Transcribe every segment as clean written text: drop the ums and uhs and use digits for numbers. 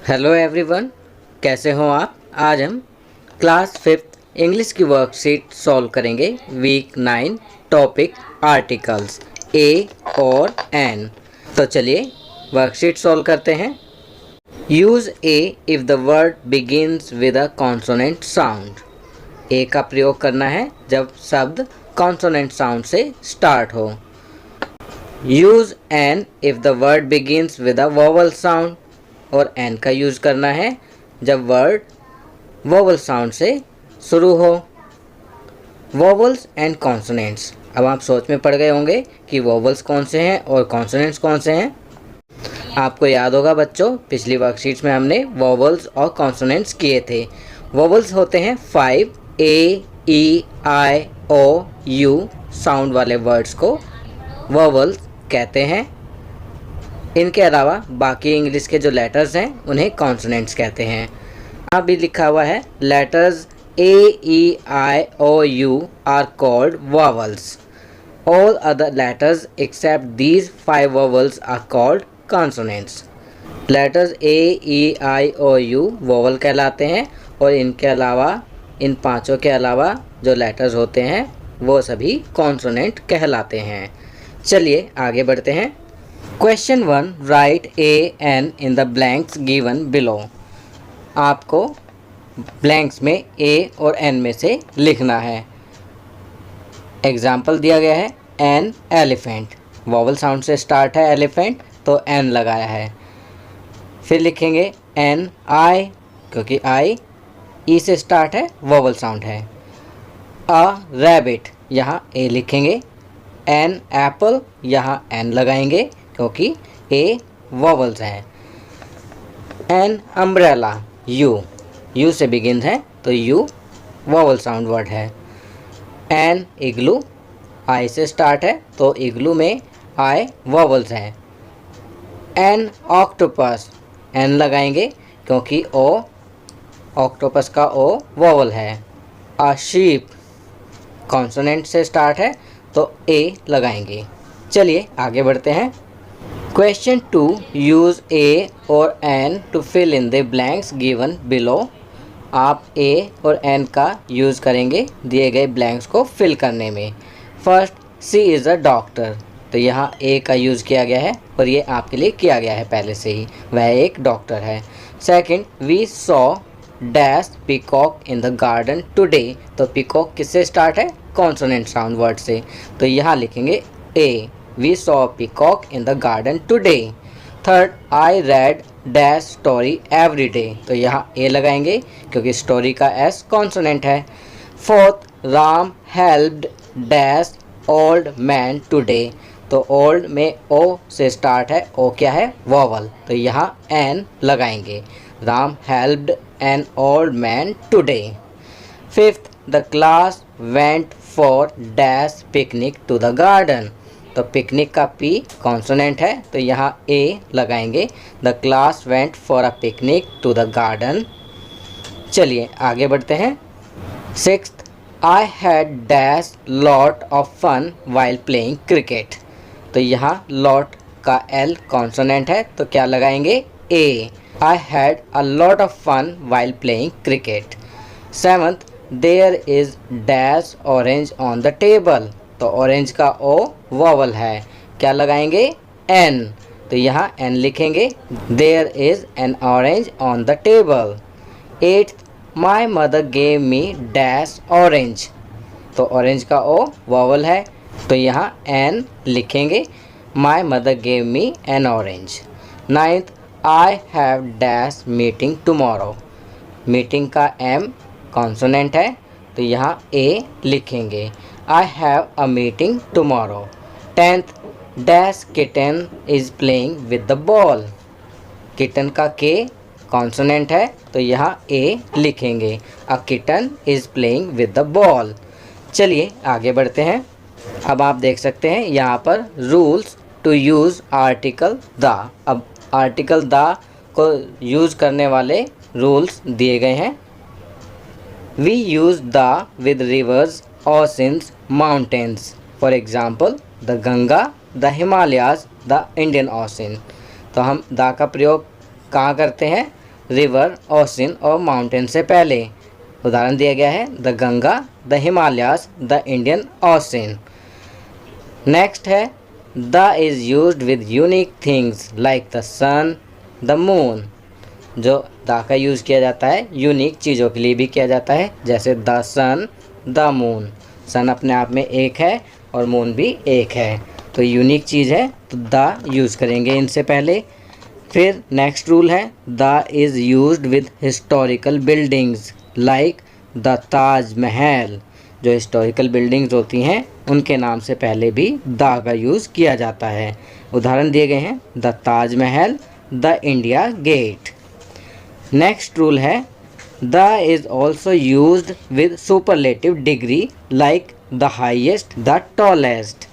Hello everyone, कैसे हो आप। आज हम क्लास 5th इंग्लिश की वर्कशीट सॉल्व करेंगे। वीक 9 टॉपिक आर्टिकल्स ए और एन। तो चलिए वर्कशीट सॉल्व करते हैं। Use A if the word begins with a consonant sound. A का प्रयोग करना है जब शब्द कॉन्सोनेंट साउंड से स्टार्ट हो। Use an if the word begins with a vowel sound. और एन का यूज़ करना है जब वर्ड वोवल साउंड से शुरू हो। Vowels and consonants. अब आप सोच में पड़ गए होंगे कि वोवल्स कौन से हैं और कॉन्सोनेंट्स कौन से हैं। आपको याद होगा बच्चों, पिछली वर्कशीट्स में हमने वोवल्स और कॉन्सोनेंट्स किए थे। वोवल्स होते हैं 5 ए, E, I, O, you sound वाले वर्ड्स को वोवल्स कहते हैं। इनके अलावा बाकी इंग्लिश के जो लेटर्स हैं उन्हें कॉन्सोनेंट्स कहते हैं। यहाँ भी लिखा हुआ है letters A, E, I, O, U are called vowels. All other letters except these 5 vowels are called consonants. Letters A, E, I, O, U vowel कहलाते हैं और इनके अलावा इन पांचों के अलावा जो लेटर्स होते हैं वो सभी कॉन्सोनेंट कहलाते हैं। चलिए आगे बढ़ते हैं। Question 1, write a an in the blanks given below. आपको ब्लैंक्स में ए और एन में से लिखना है। एग्जाम्पल दिया गया है एन एलिफेंट, वॉवल साउंड से स्टार्ट है एलिफेंट तो एन लगाया है। फिर लिखेंगे एन आई, क्योंकि आई ई से स्टार्ट है, वॉवल साउंड है। अ रैबिट, यहाँ ए लिखेंगे। एन एप्पल, यहाँ एन लगाएंगे क्योंकि ए वॉवल्स हैं। एन अम्ब्रेला, यू से बिगिन है तो यू वॉवल साउंड वर्ड है। एन इग्लू, आई से स्टार्ट है तो इग्लू में आई वॉवल्स हैं। एन ऑक्टोपस, एन लगाएंगे क्योंकि ओ ऑक्टोपस का ओ वॉवल है। अ शीप, कॉन्सोनेंट से स्टार्ट है तो ए लगाएंगे। चलिए आगे बढ़ते हैं। क्वेश्चन 2, यूज़ ए और an to fill in the blanks given below. आप ए और एन का यूज़ करेंगे दिए गए ब्लैंक्स को फिल करने में। First, she is a doctor, तो यहाँ ए का यूज़ किया गया है और ये आपके लिए किया गया है पहले से ही, वह एक डॉक्टर है। Second, we saw dash peacock in the garden today, तो पीकॉक किससे स्टार्ट है, कॉन्सोनेंट साउंड वर्ड से, तो यहाँ लिखेंगे A, we saw peacock in the garden today. Third, I read dash story every day, तो यहाँ ए लगाएंगे क्योंकि स्टोरी का एस कॉन्सोनेंट है। Fourth, Ram helped dash old man today, तो ओल्ड में ओ से स्टार्ट है, ओ क्या है, वॉवल, तो यहाँ एन लगाएंगे। Ram helped an old man today. Fifth, the class went for dash picnic to the garden, तो पिकनिक का पी कॉन्सोनेंट है तो यहाँ ए लगाएंगे। The class went for a picnic to the garden. चलिए आगे बढ़ते हैं। Sixth, I had dash lot of fun while playing cricket, तो यहाँ लॉट का एल कॉन्सोनेंट है तो क्या लगाएंगे, A. I had a lot of fun while playing cricket. Seventh, there is dash orange on the table, तो orange का O vowel है, क्या लगाएंगे, एन, तो यहाँ एन लिखेंगे। There is an orange on the table. Eighth, my mother gave me dash orange, तो orange का ओ वॉवल है तो यहाँ एन लिखेंगे। My mother gave me an orange. Ninth, I have dash meeting tomorrow, meeting का M consonant है तो यहाँ ए लिखेंगे। I have a meeting tomorrow. Tenth, dash kitten is playing with the ball, kitten का K consonant है तो यहाँ a लिखेंगे। अ kitten is playing with the ball. चलिए आगे बढ़ते हैं। अब आप देख सकते हैं यहाँ पर rules to use article the. अब आर्टिकल द को यूज़ करने वाले रूल्स दिए गए हैं। We use the with rivers, oceans, mountains, for example the Ganga, the Himalayas, the Indian Ocean, तो हम द का प्रयोग कहाँ करते हैं, रिवर, ओशन और माउंटेन से पहले। उदाहरण दिया गया है the Ganga, the Himalayas, the Indian Ocean. Next है the is used with unique things like the sun, the moon. जो द का यूज़ किया जाता है यूनिक चीज़ों के लिए भी किया जाता है, जैसे द सन, द मून। सन अपने आप में एक है और मून भी एक है, तो यूनिक चीज़ है तो द यूज़ करेंगे इनसे पहले। फिर नेक्स्ट रूल है the is used with historical buildings like the Taj Mahal. जो हिस्टोरिकल बिल्डिंग्स होती हैं उनके नाम से पहले भी द का यूज़ किया जाता है। उदाहरण दिए गए हैं the Taj Mahal, the India Gate. Next rule है the is also used with superlative degree like the highest, the tallest.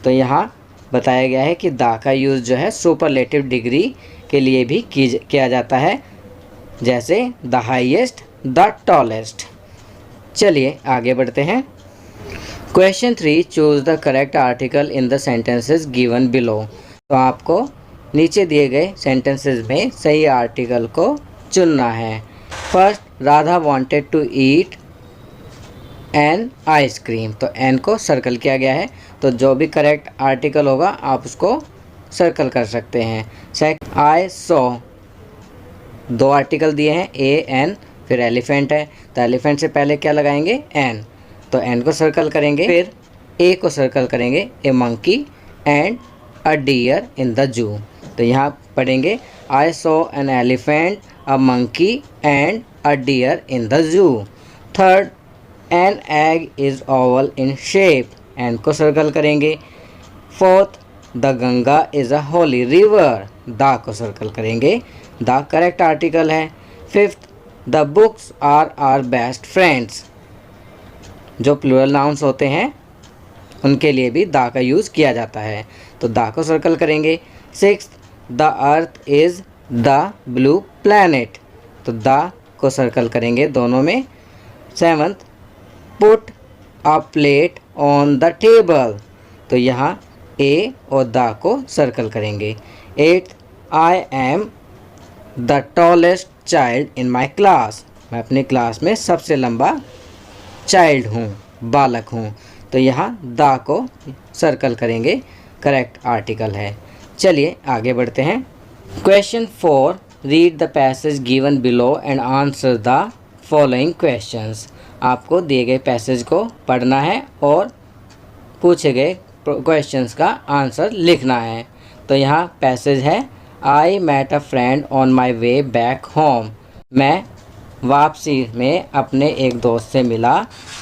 तो यहाँ बताया गया है कि द का यूज़ जो है सुपरलेटिव डिग्री के लिए भी किया जाता है, जैसे द हाईएस्ट, द टॉलेस्ट। चलिए आगे बढ़ते हैं। Question 3, choose the correct article in the sentences given below. तो आपको नीचे दिए गए सेंटेंसेस में सही आर्टिकल को चुनना है। First, Radha wanted to eat an ice cream. तो एन को सर्कल किया गया है, तो जो भी करेक्ट आर्टिकल होगा आप उसको सर्कल कर सकते हैं। Second, I saw. दो आर्टिकल दिए हैं ए एन, फिर एलिफेंट है तो एलिफेंट से पहले क्या लगाएंगे एन, तो एन को सर्कल करेंगे। फिर ए को सर्कल करेंगे, a monkey and a deer in the zoo. तो यहाँ पढ़ेंगे I saw an elephant, a monkey and a deer in the zoo. Third, an egg is oval in shape, an को circle करेंगे। Fourth, the Ganga is a holy river, the को circle करेंगे, the correct article है। Fifth, the books are our best friends. जो plural nouns होते हैं उनके लिए भी द का यूज़ किया जाता है, तो द को सर्कल करेंगे। Sixth, the earth is the blue planet, तो द को सर्कल करेंगे दोनों में। Seventh, put a plate on the table, तो यहाँ ए और द को सर्कल करेंगे। Eighth, I am the tallest child in my class, मैं अपनी क्लास में सबसे लंबा चाइल्ड हूँ, बालक हूँ, तो यहाँ द को सर्कल करेंगे, करेक्ट आर्टिकल है। चलिए आगे बढ़ते हैं। Question 4, read the passage given below and answer the following questions. आपको दिए गए पैसेज को पढ़ना है और पूछे गए क्वेश्चंस का आंसर लिखना है। तो यहाँ पैसेज है I met a friend on my way back home, मैं वापसी में अपने एक दोस्त से मिला।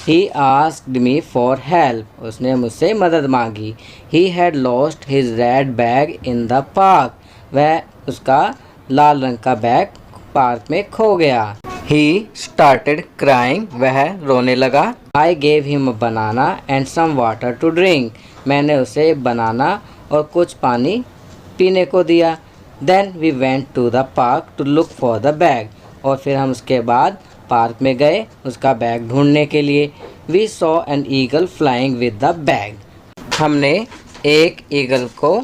He asked me for help, उसने मुझसे मदद मांगी। He had lost his red bag in the park, वह उसका लाल रंग का बैग पार्क में खो गया। ही स्टार्टेड क्राइंग, वह रोने लगा। I gave him a banana and some water to drink, मैंने उसे बनाना और कुछ पानी पीने को दिया। Then we went to the park to look for the bag, और फिर हम उसके बाद पार्क में गए उसका बैग ढूंढने के लिए। We saw an eagle flying with the bag, हमने एक ईगल को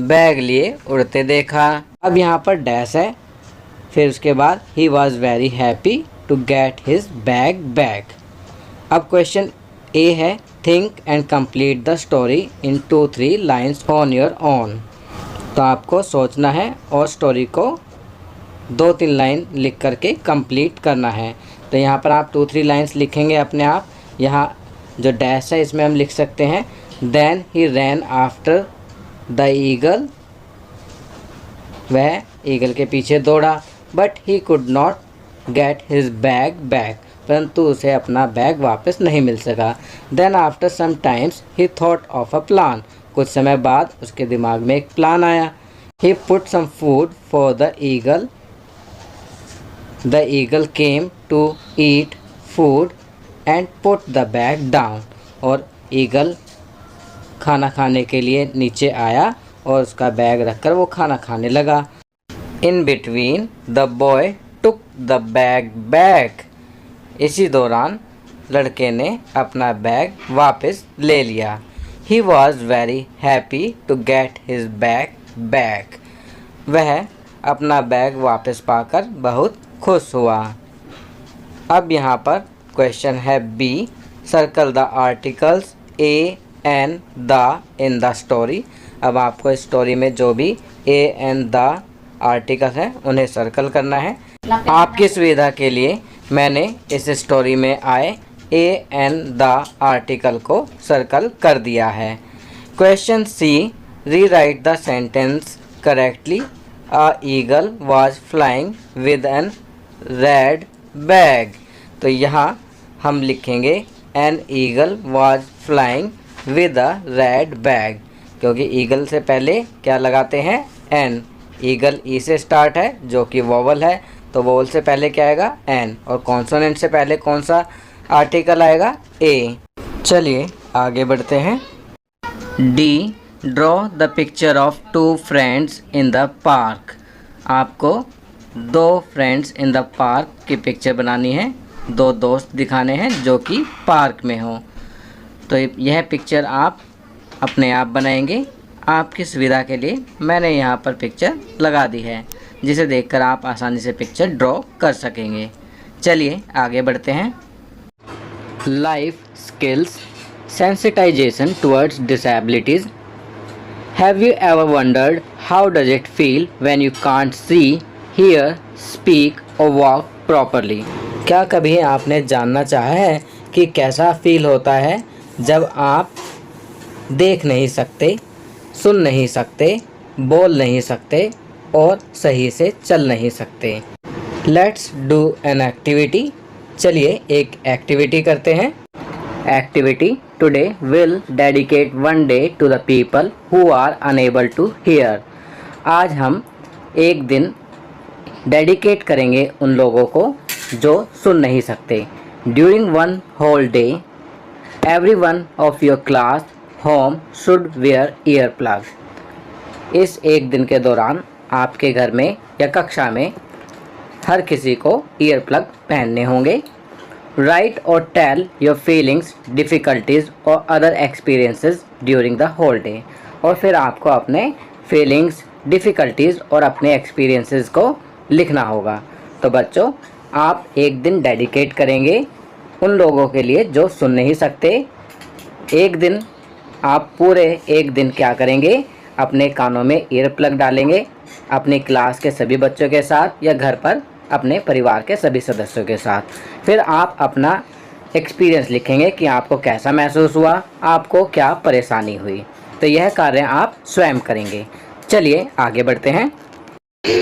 बैग लिए उड़ते देखा। अब यहाँ पर डैश है, फिर उसके बाद he was very happy to get his bag back. अब क्वेश्चन ए है, think and complete the story in 2-3 lines on your own. तो आपको सोचना है और स्टोरी को 2-3 लाइन लिख करके कंप्लीट करना है। तो यहाँ पर आप 2-3 लाइन्स लिखेंगे अपने आप। यहाँ जो डैश है इसमें हम लिख सकते हैं then he ran after the eagle, वह ईगल के पीछे दौड़ा। But he could not get his bag back, परंतु उसे अपना बैग वापस नहीं मिल सका। Then after some times he thought of a plan, कुछ समय बाद उसके दिमाग में एक प्लान आया। He put some food for the eagle, the eagle came to eat food and put the bag down, और ईगल खाना खाने के लिए नीचे आया और उसका बैग रखकर वो खाना खाने लगा। In between the boy took the bag back, इसी दौरान लड़के ने अपना बैग वापस ले लिया। He was very happy to get his bag back, वह अपना बैग वापस पाकर बहुत खुश हुआ। अब यहाँ पर क्वेश्चन है B, circle the articles a an the in the story. अब आपको स्टोरी में जो भी ए एन द आर्टिकल हैं उन्हें सर्कल करना है। आपकी सुविधा के लिए मैंने इस स्टोरी में आए ए एन द आर्टिकल को सर्कल कर दिया है। Question C, rewrite the sentence correctly. A eagle was flying with an red bag. तो यहाँ हम लिखेंगे an eagle was flying with a red bag, क्योंकि ईगल से पहले क्या लगाते हैं, एन। ईगल ई से स्टार्ट है जो कि वोवल है, तो वोवल से पहले क्या आएगा, एन। और कॉन्सोनेंट से पहले कौन सा आर्टिकल आएगा, ए। चलिए आगे बढ़ते हैं। D, draw the picture of two friends in the park. आपको दो फ्रेंड्स इन द पार्क की पिक्चर बनानी है, दो दोस्त दिखाने हैं जो कि पार्क में हो। तो यह पिक्चर आप अपने आप बनाएंगे। आपकी सुविधा के लिए मैंने यहाँ पर पिक्चर लगा दी है, जिसे देखकर आप आसानी से पिक्चर ड्रॉ कर सकेंगे। चलिए आगे बढ़ते हैं। Life skills, sensitization towards disabilities. Have you ever wondered how does it feel when you can't see, hear, speak or walk properly? क्या कभी आपने जानना चाहा है कि कैसा फील होता है जब आप देख नहीं सकते, सुन नहीं सकते, बोल नहीं सकते और सही से चल नहीं सकते? Let's do an activity. चलिए एक एक्टिविटी करते हैं। Activity today will dedicate one day to the people who are unable to hear. आज हम एक दिन डेडिकेट करेंगे उन लोगों को जो सुन नहीं सकते। During one whole day, everyone of your class home should wear earplug. इस एक दिन के दौरान आपके घर में या कक्षा में हर किसी को ईयरप्लग पहनने होंगे। Write or tell your feelings, difficulties or other experiences during the whole day. और फिर आपको अपने feelings, difficulties और अपने experiences को लिखना होगा। तो बच्चों, आप एक दिन डेडिकेट करेंगे उन लोगों के लिए जो सुन नहीं सकते। एक दिन आप पूरे एक दिन क्या करेंगे, अपने कानों में ईयर प्लग डालेंगे, अपनी क्लास के सभी बच्चों के साथ या घर पर अपने परिवार के सभी सदस्यों के साथ। फिर आप अपना एक्सपीरियंस लिखेंगे कि आपको कैसा महसूस हुआ, आपको क्या परेशानी हुई। तो यह कार्य आप स्वयं करेंगे। चलिए आगे बढ़ते हैं।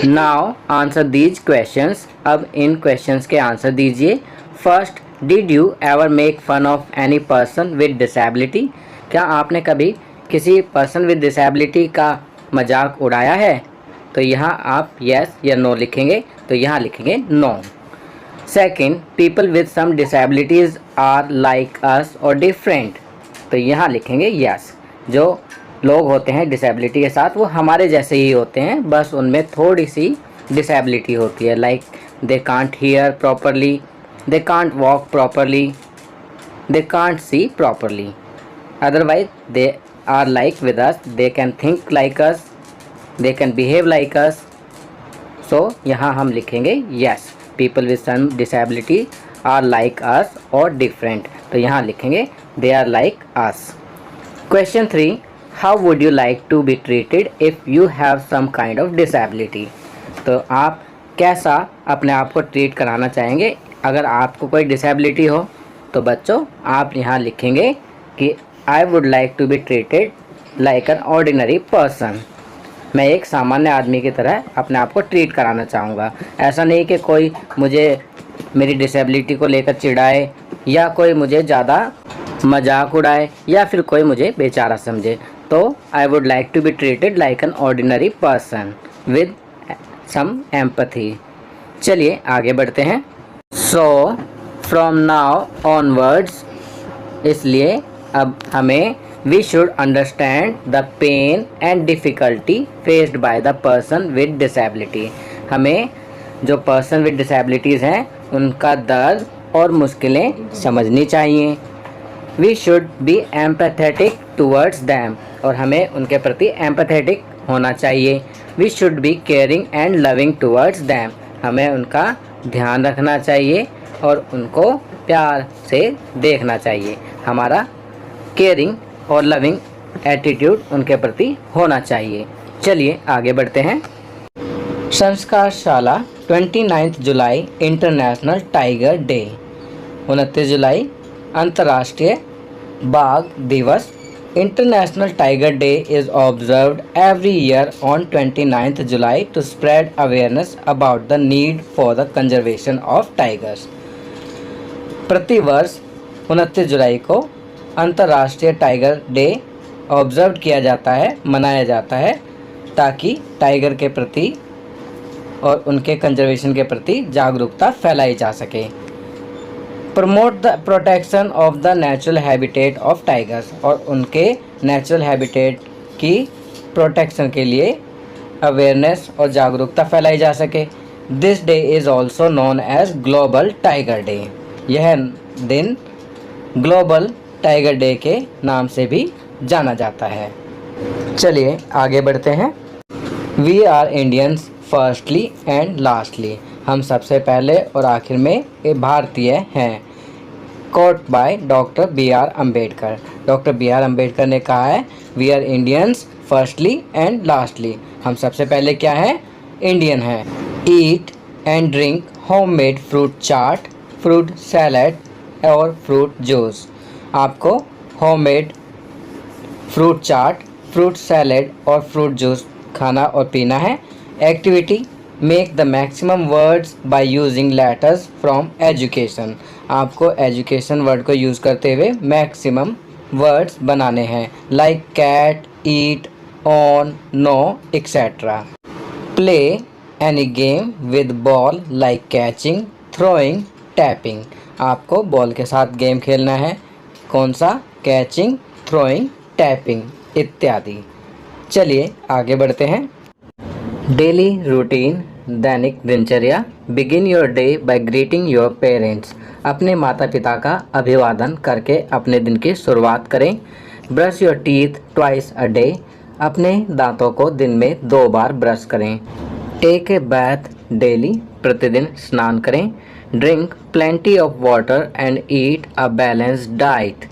Now answer these questions. अब इन क्वेश्चंस के आंसर दीजिए। First, did you ever make fun of any person with disability. क्या आपने कभी किसी पर्सन विद डिसेबिलिटी का मजाक उड़ाया है? तो यहाँ आप यस या नो लिखेंगे, तो यहाँ लिखेंगे no. Second, people with some disabilities are like us और डिफरेंट। तो यहाँ लिखेंगे यस। जो लोग होते हैं डिसेबिलिटी के साथ वो हमारे जैसे ही होते हैं, बस उनमें थोड़ी सी डिसेबिलिटी होती है। Like they can't hear properly, they can't walk properly, they can't see properly. Otherwise they are like with us, they can think like us, they can behave like us. So यहाँ हम लिखेंगे yes, people with some disability are like us और different. तो यहाँ लिखेंगे they are like us. Question 3, how would you like to be treated if you have some kind of disability. तो आप कैसा अपने आप को ट्रीट कराना चाहेंगे अगर आपको कोई डिसेबिलिटी हो? तो बच्चों आप यहाँ लिखेंगे कि I would like to be treated like an ordinary person. मैं एक सामान्य आदमी की तरह अपने आप को ट्रीट कराना चाहूँगा। ऐसा नहीं कि कोई मुझे मेरी डिसेबिलिटी को लेकर चिढ़ाए या कोई मुझे ज़्यादा मजाक उड़ाए या फिर कोई मुझे बेचारा समझे। तो I would like to be treated like an ordinary person with some empathy. चलिए आगे बढ़ते हैं। सो फ्रॉम नाउ ऑनवर्ड्स, इसलिए अब हमें we should understand the pain and difficulty faced by the person with disability। हमें जो पर्सन विद डिसेबिलिटीज़ हैं उनका दर्द और मुश्किलें समझनी चाहिए। we should be empathetic towards them, और हमें उनके प्रति empathetic होना चाहिए। We should be caring and loving towards them. हमें उनका ध्यान रखना चाहिए और उनको प्यार से देखना चाहिए। हमारा केयरिंग और लविंग एटीट्यूड उनके प्रति होना चाहिए। चलिए आगे बढ़ते हैं। Sanskarshala 29 July international tiger day. 29 जुलाई अंतर्राष्ट्रीय बाघ दिवस। International tiger day is observed every year on 29 July to spread awareness about the need for the conservation of tigers. प्रतिवर्ष 29 जुलाई को अंतर्राष्ट्रीय टाइगर डे ऑब्जर्व किया जाता है, मनाया जाता है, ताकि टाइगर के प्रति और उनके कंजर्वेशन के प्रति जागरूकता फैलाई जा सके। Promote the protection of the natural habitat of tigers, और उनके नेचुरल हैबिटेट की प्रोटेक्शन के लिए अवेयरनेस और जागरूकता फैलाई जा सके। This day is also known as global tiger day. यह दिन ग्लोबल टाइगर डे के नाम से भी जाना जाता है। चलिए आगे बढ़ते हैं। We are Indians firstly and lastly. हम सबसे पहले और आखिर में ये भारतीय हैं। Quote by doctor B R Ambedkar. Doctor B R Ambedkar ने कहा है we are Indians firstly and lastly. हम सबसे पहले क्या है? इंडियन हैं। Eat and drink homemade fruit chaat, fruit salad और फ्रूट जूस। आपको homemade fruit chaat, fruit salad और फ्रूट जूस खाना और पीना है। Activity make the maximum words by using letters from education. आपको एजुकेशन वर्ड को यूज़ करते हुए मैक्सिमम वर्ड्स बनाने हैं, like cat, eat, on, no etcetera. Play any game with ball like catching, throwing, tapping. आपको बॉल के साथ game खेलना है। कौन सा? कैचिंग, थ्रोइंग, टैपिंग इत्यादि। चलिए आगे बढ़ते हैं। डेली रूटीन, दैनिक दिनचर्या। Begin your day by greeting your parents. अपने माता पिता का अभिवादन करके अपने दिन की शुरुआत करें। Brush your teeth twice a day. अपने दांतों को दिन में 2 बार ब्रश करें। Take a bath daily. प्रतिदिन स्नान करें। Drink plenty of water and eat a balanced diet.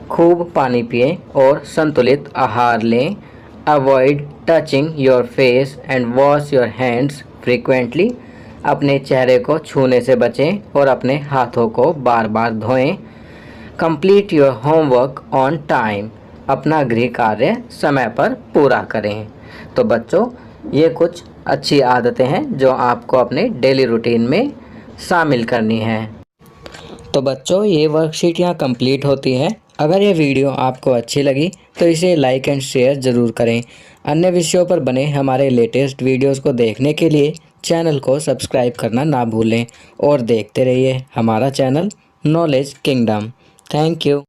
खूब पानी पिएं और संतुलित आहार लें। Avoid touching your face and wash your hands frequently. अपने चेहरे को छूने से बचें और अपने हाथों को बार बार धोएं। Complete your homework on time. अपना गृह कार्य समय पर पूरा करें। तो बच्चों, ये कुछ अच्छी आदतें हैं जो आपको अपने डेली रूटीन में शामिल करनी है। तो बच्चों, ये वर्कशीट यहाँ कंप्लीट होती है। अगर ये वीडियो आपको अच्छी लगी तो इसे लाइक एंड शेयर ज़रूर करें। अन्य विषयों पर बने हमारे लेटेस्ट वीडियोस को देखने के लिए चैनल को सब्सक्राइब करना ना भूलें और देखते रहिए हमारा channel knowledge kingdom. Thank you.